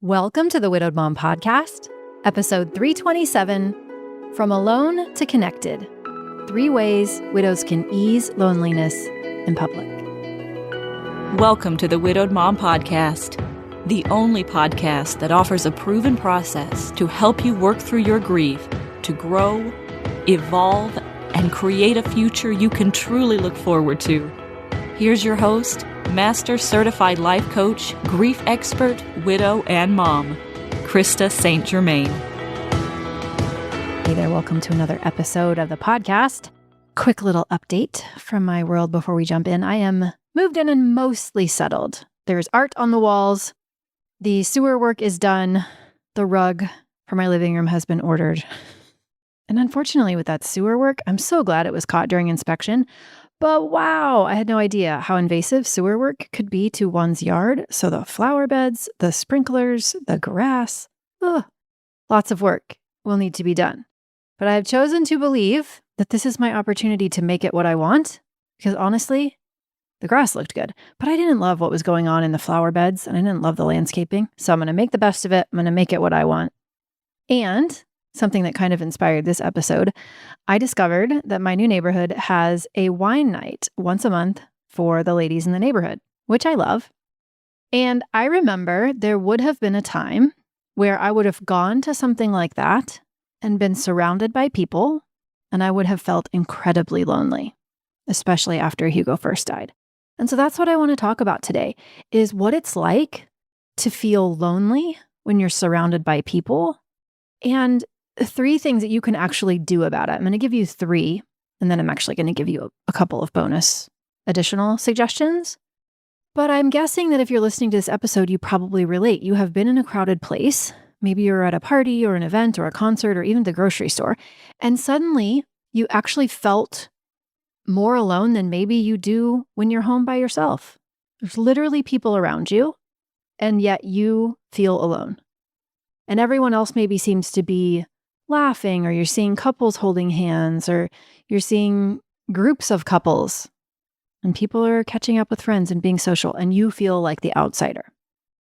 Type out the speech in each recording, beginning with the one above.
Welcome to the Widowed Mom Podcast, episode 327, From Alone to Connected, 3 Ways Widows Can Ease Loneliness in Public. Welcome to the Widowed Mom Podcast, the only podcast that offers a proven process to help you work through your grief, to grow, evolve, and create a future you can truly look forward to. Here's your host, Master Certified Life Coach, Grief Expert, Widow, and Mom, Krista St-Germain. Hey there, welcome to another episode of the podcast. Quick little update from my world before we jump in. I am moved in and mostly settled. There's art on the walls. The sewer work is done. The rug for my living room has been ordered. And unfortunately with that sewer work, I'm so glad it was caught during inspection. But wow, I had no idea how invasive sewer work could be to one's yard. So the flower beds, the sprinklers, the grass, lots of work will need to be done. But I have chosen to believe that this is my opportunity to make it what I want. Because honestly, the grass looked good, but I didn't love what was going on in the flower beds and I didn't love the landscaping. So I'm going to make the best of it. I'm going to make it what I want. And something that kind of inspired this episode, I discovered that my new neighborhood has a wine night once a month for the ladies in the neighborhood, which I love. And I remember there would have been a time where I would have gone to something like that and been surrounded by people, and I would have felt incredibly lonely, especially after Hugo first died. And so that's what I want to talk about today, is what it's like to feel lonely when you're surrounded by people, and 3 things that you can actually do about it. I'm going to give you 3, and then I'm actually going to give you a couple of bonus additional suggestions. But I'm guessing that if you're listening to this episode, you probably relate. You have been in a crowded place. Maybe you're at a party or an event or a concert or even the grocery store, and suddenly you actually felt more alone than maybe you do when you're home by yourself. There's literally people around you, and yet you feel alone. And everyone else maybe seems to be laughing, or you're seeing couples holding hands, or you're seeing groups of couples, and people are catching up with friends and being social, and you feel like the outsider.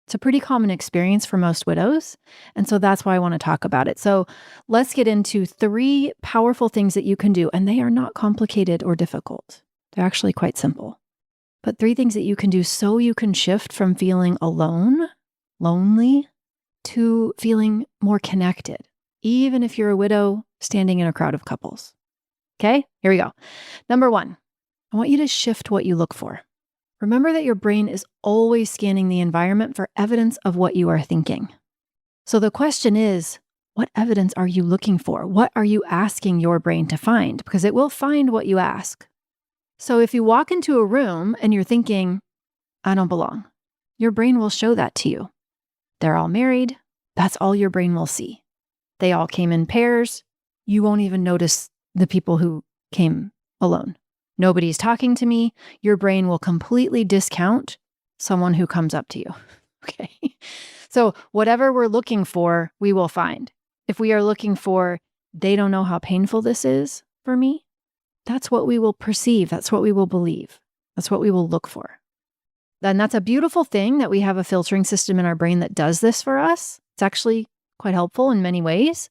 It's a pretty common experience for most widows, and so that's why I want to talk about it. So let's get into 3 powerful things that you can do, and they are not complicated or difficult. They're actually quite simple. But 3 things that you can do so you can shift from feeling alone, lonely, to feeling more connected, even if you're a widow standing in a crowd of couples. Okay, here we go. Number 1, I want you to shift what you look for. Remember that your brain is always scanning the environment for evidence of what you are thinking. So the question is, what evidence are you looking for? What are you asking your brain to find? Because it will find what you ask. So if you walk into a room and you're thinking, I don't belong, your brain will show that to you. They're all married. That's all your brain will see. They all came in pairs. You won't even notice the people who came alone. Nobody's talking to me. Your brain will completely discount someone who comes up to you. Okay. So whatever we're looking for, we will find. If we are looking for, they don't know how painful this is for me, that's what we will perceive. That's what we will believe. That's what we will look for. And that's a beautiful thing that we have a filtering system in our brain that does this for us. It's actually quite helpful in many ways,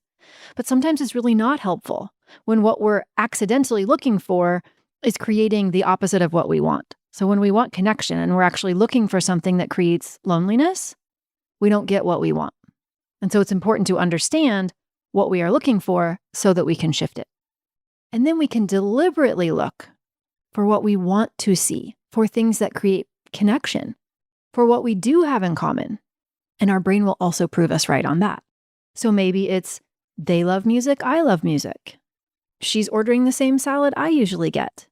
but sometimes it's really not helpful when what we're accidentally looking for is creating the opposite of what we want. So when we want connection and we're actually looking for something that creates loneliness, we don't get what we want. And so it's important to understand what we are looking for so that we can shift it. And then we can deliberately look for what we want to see, for things that create connection, for what we do have in common. And our brain will also prove us right on that. So maybe it's, they love music, I love music. She's ordering the same salad I usually get.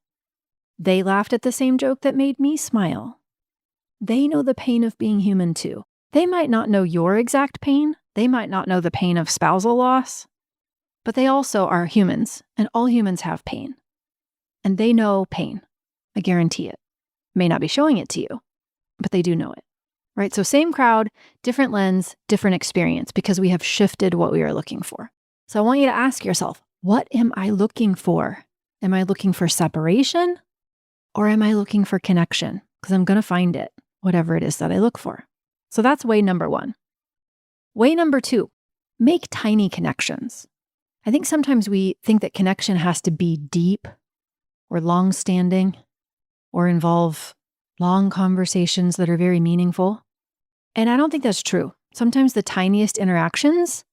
They laughed at the same joke that made me smile. They know the pain of being human too. They might not know your exact pain. They might not know the pain of spousal loss, but they also are humans, and all humans have pain. And they know pain. I guarantee it. May not be showing it to you, but they do know it, right? So same crowd, different lens, different experience, because we have shifted what we are looking for. So I want you to ask yourself, what am I looking for? Am I looking for separation, or am I looking for connection? Because I'm going to find it, whatever it is that I look for. So that's way number 1. Way number 2, make tiny connections. I think sometimes we think that connection has to be deep or long-standing or involve long conversations that are very meaningful. And I don't think that's true. Sometimes the tiniest interactions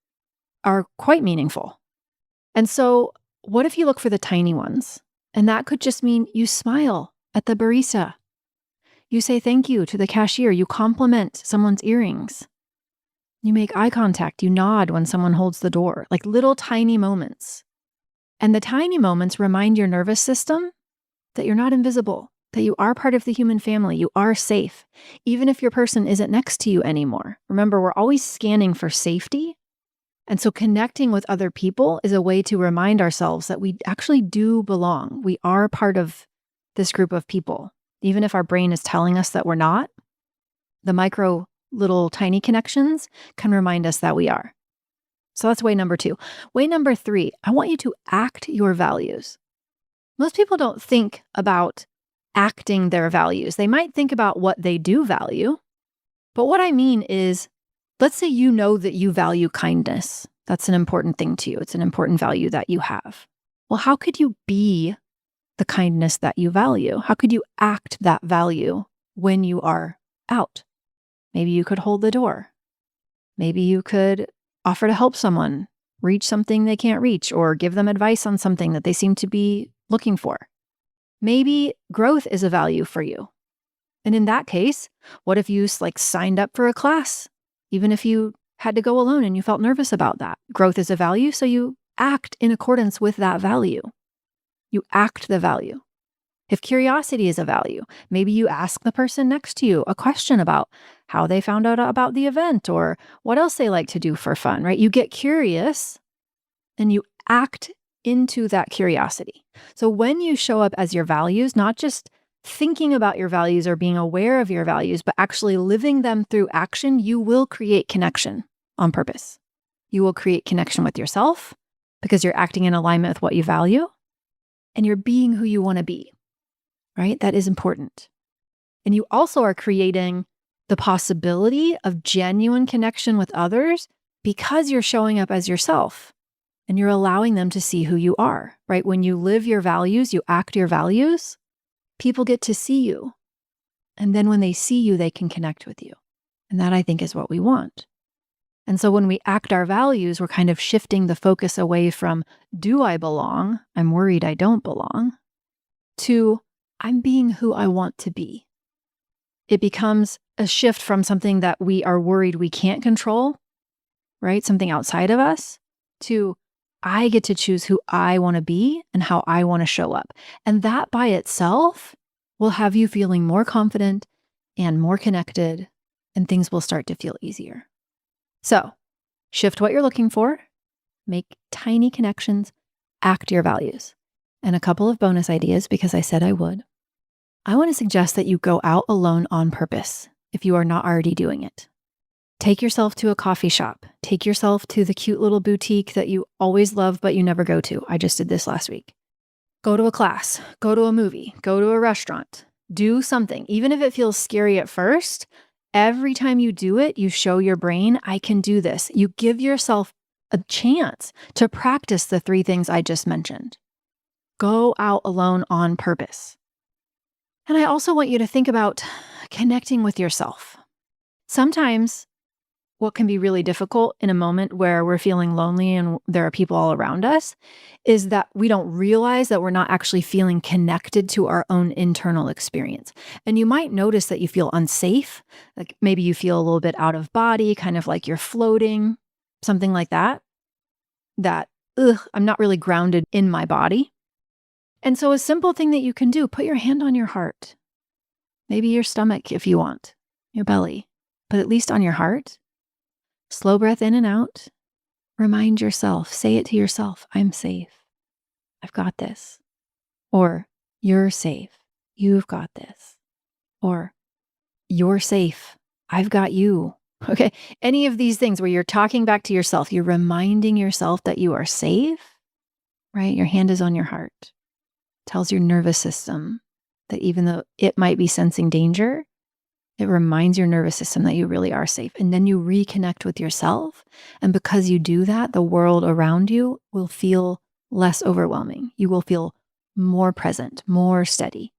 are quite meaningful. And so what if you look for the tiny ones? And that could just mean you smile at the barista. You say thank you to the cashier. You compliment someone's earrings. You make eye contact. You nod when someone holds the door, like little tiny moments. And the tiny moments remind your nervous system that you're not invisible, that you are part of the human family. You are safe, even if your person isn't next to you anymore. Remember, we're always scanning for safety. And so connecting with other people is a way to remind ourselves that we actually do belong. We are part of this group of people. Even if our brain is telling us that we're not, the micro little tiny connections can remind us that we are. So that's way number 2. Way number 3, I want you to act your values. Most people don't think about acting their values. They might think about what they do value. But what I mean is, let's say you know that you value kindness. That's an important thing to you. It's an important value that you have. Well, how could you be the kindness that you value? How could you act that value when you are out? Maybe you could hold the door. Maybe you could offer to help someone reach something they can't reach, or give them advice on something that they seem to be looking for. Maybe growth is a value for you. And in that case, what if you signed up for a class, even if you had to go alone and you felt nervous about that? Growth is a value, so you act in accordance with that value. You act the value. If curiosity is a value, maybe you ask the person next to you a question about how they found out about the event or what else they like to do for fun, right? You get curious and you act into that curiosity. So when you show up as your values, not just thinking about your values or being aware of your values, but actually living them through action, you will create connection on purpose. You will create connection with yourself because you're acting in alignment with what you value, and you're being who you want to be, right? That is important. And you also are creating the possibility of genuine connection with others because you're showing up as yourself and you're allowing them to see who you are, right? When you live your values, you act your values, people get to see you. And then when they see you, they can connect with you. And that, I think, is what we want. And so when we act our values, we're kind of shifting the focus away from, do I belong? I'm worried I don't belong, to, I'm being who I want to be. It becomes a shift from something that we are worried we can't control, right? Something outside of us, to, I get to choose who I want to be and how I want to show up. And that by itself will have you feeling more confident and more connected, and things will start to feel easier. So, shift what you're looking for, make tiny connections, act your values. And a couple of bonus ideas, because I said I would. I want to suggest that you go out alone on purpose if you are not already doing it. Take yourself to a coffee shop. Take yourself to the cute little boutique that you always love but you never go to. I just did this last week. Go to a class, go to a movie, go to a restaurant. Do something. Even if it feels scary at first, every time you do it, you show your brain, I can do this. You give yourself a chance to practice the 3 things I just mentioned. Go out alone on purpose. And I also want you to think about connecting with yourself. Sometimes what can be really difficult in a moment where we're feeling lonely and there are people all around us is that we don't realize that we're not actually feeling connected to our own internal experience. And you might notice that you feel unsafe, like maybe you feel a little bit out of body, kind of like you're floating, something like that, I'm not really grounded in my body. And so a simple thing that you can do, put your hand on your heart, maybe your stomach if you want, your belly, but at least on your heart. Slow breath in and out. Remind yourself, say it to yourself, I'm safe. I've got this. Or, you're safe. You've got this. Or, you're safe. I've got you. Okay. Any of these things where you're talking back to yourself, you're reminding yourself that you are safe, right? Your hand is on your heart. Tells your nervous system that even though it might be sensing danger, It reminds your nervous system that you really are safe. And then you reconnect with yourself. And because you do that, the world around you will feel less overwhelming. You will feel more present, more steady.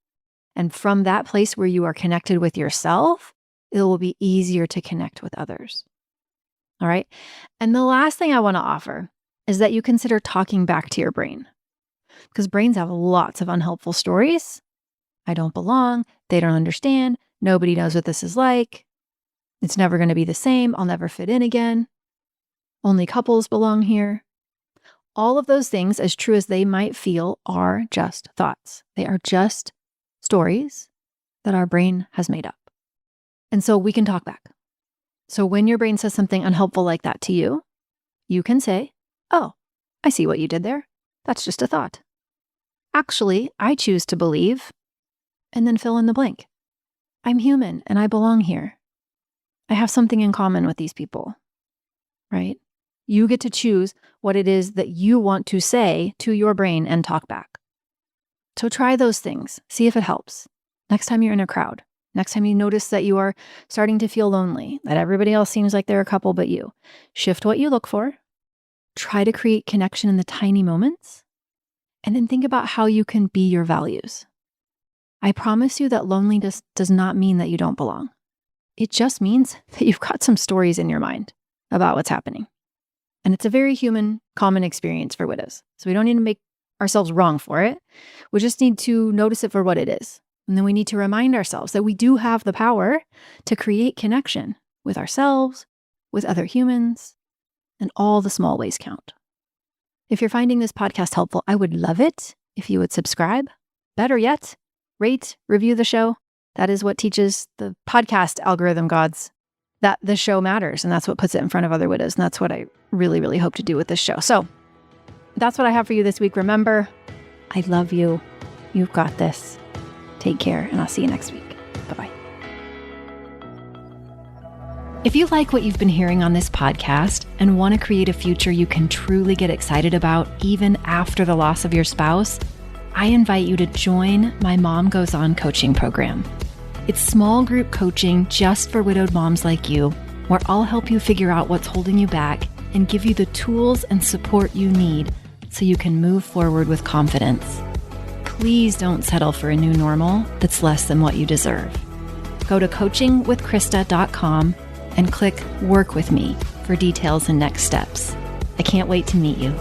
And from that place where you are connected with yourself, it will be easier to connect with others. All right. And the last thing I want to offer is that you consider talking back to your brain, because brains have lots of unhelpful stories. I don't belong. They don't understand. Nobody knows what this is like. It's never going to be the same. I'll never fit in again. Only couples belong here. All of those things, as true as they might feel, are just thoughts. They are just stories that our brain has made up. And so we can talk back. So when your brain says something unhelpful like that to you, you can say, "Oh, I see what you did there. That's just a thought. Actually, I choose to believe," and then fill in the blank. "I'm human and I belong here. I have something in common with these people," right? You get to choose what it is that you want to say to your brain and talk back. So try those things. See if it helps. Next time you're in a crowd, next time you notice that you are starting to feel lonely, that everybody else seems like they're a couple but you, shift what you look for. Try to create connection in the tiny moments. And then think about how you can be your values. I promise you that loneliness does not mean that you don't belong. It just means that you've got some stories in your mind about what's happening. And it's a very human, common experience for widows. So we don't need to make ourselves wrong for it. We just need to notice it for what it is. And then we need to remind ourselves that we do have the power to create connection with ourselves, with other humans, and all the small ways count. If you're finding this podcast helpful, I would love it if you would subscribe. Better yet, rate, review the show. That is what teaches the podcast algorithm gods that the show matters. And that's what puts it in front of other widows. And that's what I really, really hope to do with this show. So that's what I have for you this week. Remember, I love you. You've got this. Take care, and I'll see you next week. Bye-bye. If you like what you've been hearing on this podcast and want to create a future you can truly get excited about even after the loss of your spouse, I invite you to join my Mom Goes On coaching program. It's small group coaching just for widowed moms like you, where I'll help you figure out what's holding you back and give you the tools and support you need so you can move forward with confidence. Please don't settle for a new normal that's less than what you deserve. Go to coachingwithkrista.com and click Work With Me for details and next steps. I can't wait to meet you.